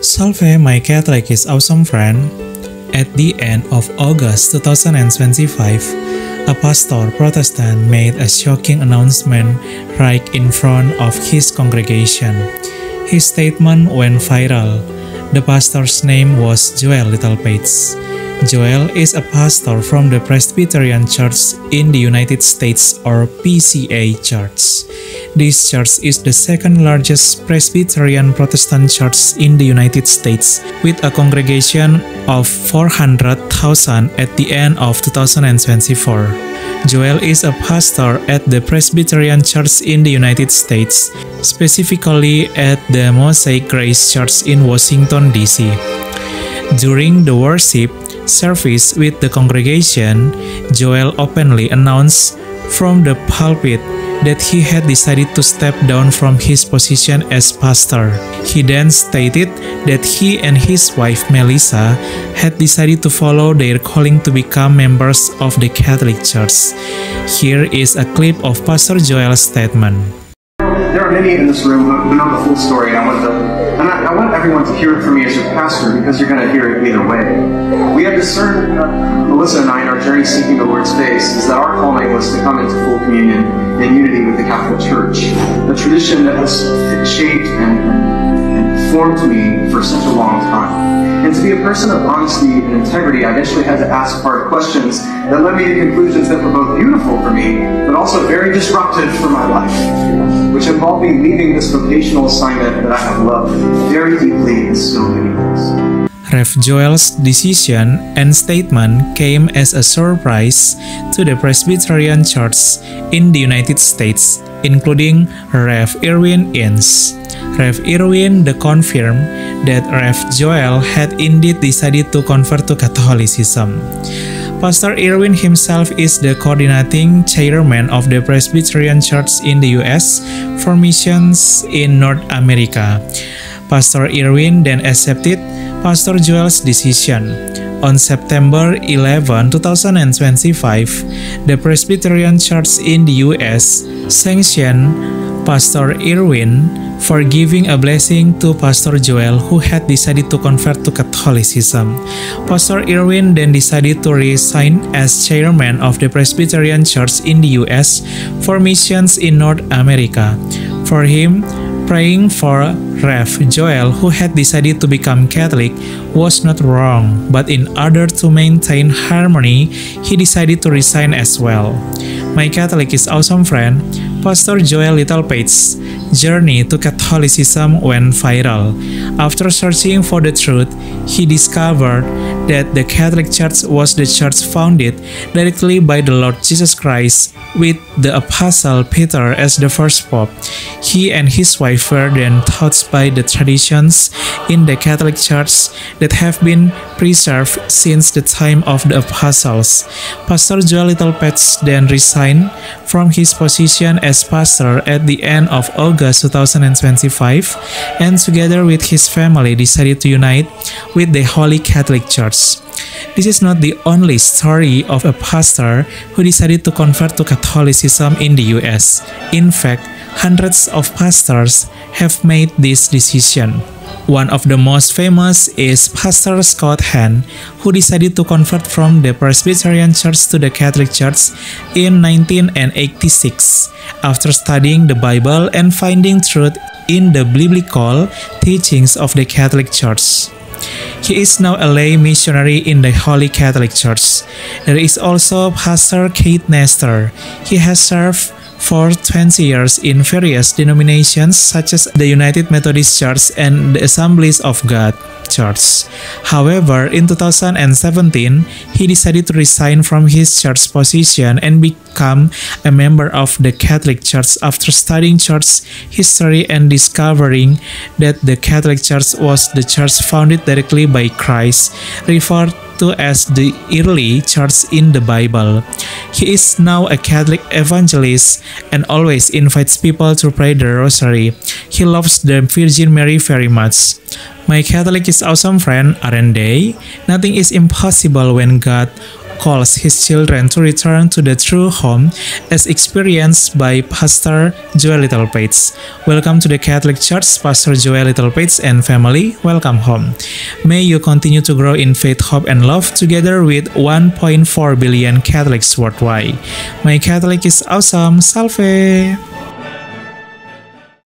Salve, my Catholic is awesome friend. At the end of August 2025, a pastor Protestant made a shocking announcement right in front of his congregation. His statement went viral. The pastor's name was Joel Littlepage. Joel is a pastor from the Presbyterian Church in the United States, or PCA Church. This church is the second largest Presbyterian Protestant church in the United States, with a congregation of 400,000 at the end of 2024. Joel is a pastor at the Presbyterian Church in the United States, specifically at the Mosaic Grace Church in Washington, D.C. During the worship service with the congregation, Joel openly announced from the pulpit that he had decided to step down from his position as pastor. He then stated that he and his wife Melissa had decided to follow their calling to become members of the Catholic Church. Here is a clip of Pastor Joel's statement. There are many in this room who know the full story. I want everyone to hear it from me as your pastor, because you're going to hear it either way. We have discerned, Melissa and I, in our journey seeking the Lord's face, is that our calling was to come into full communion in unity with the Catholic Church, a tradition that has shaped and formed me for such a long time. And to be a person of honesty and integrity, I eventually had to ask hard questions that led me to conclusions that were both beautiful for me, but also very disruptive for my life, which involved me leaving this vocational assignment that I have loved very deeply in so many ways. Rev Joel's decision and statement came as a surprise to the Presbyterian Church in the United States, including Rev Irwin Inns. Rev Irwin confirmed that Rev Joel had indeed decided to convert to Catholicism. Pastor Irwin himself is the coordinating chairman of the Presbyterian Church in the U.S. for missions in North America. Pastor Irwin then accepted Pastor Joel's decision. On September 11, 2025, the Presbyterian Church in the U.S. sanctioned Pastor Irwin for giving a blessing to Pastor Joel, who had decided to convert to Catholicism. Pastor Irwin then decided to resign as chairman of the Presbyterian Church in the U.S. for missions in North America. For him, praying for Rev Joel, who had decided to become Catholic, was not wrong, but in order to maintain harmony, he decided to resign as well. My Catholic is awesome friend, Pastor Joel Littlepage's journey to Catholicism went viral. After searching for the truth, he discovered that the Catholic Church was the church founded directly by the Lord Jesus Christ, with the Apostle Peter as the first pope. He and his wife were then taught by the traditions in the Catholic Church that have been preserved since the time of the apostles. Pastor Joel Littlepage then resigned from his position as pastor at the end of August 2025, and together with his family decided to unite with the Holy Catholic Church. This is not the only story of a pastor who decided to convert to Catholicism in the US. In fact, hundreds of pastors have made this decision. One of the most famous is Pastor Scott Hahn, who decided to convert from the Presbyterian Church to the Catholic Church in 1986 after studying the Bible and finding truth in the biblical teachings of the Catholic Church. He is now a lay missionary in the Holy Catholic Church. There is also Pastor Keith Nestor. He has served for 20 years in various denominations such as the United Methodist Church and the Assemblies of God Church. However, in 2017, he decided to resign from his church position and become a member of the Catholic Church after studying church history and discovering that the Catholic Church was the church founded directly by Christ, referred to as the early church in the Bible. He is now a Catholic evangelist and always invites people to pray the Rosary. He loves the Virgin Mary very much. My Catholic is awesome friend, aren't they? Nothing is impossible when God calls his children to return to the true home as experienced by Pastor Joel Littlepage. Welcome to the Catholic Church, Pastor Joel Littlepage and family. Welcome home. May you continue to grow in faith, hope, and love together with 1.4 billion Catholics worldwide. My Catholic is awesome. Salve!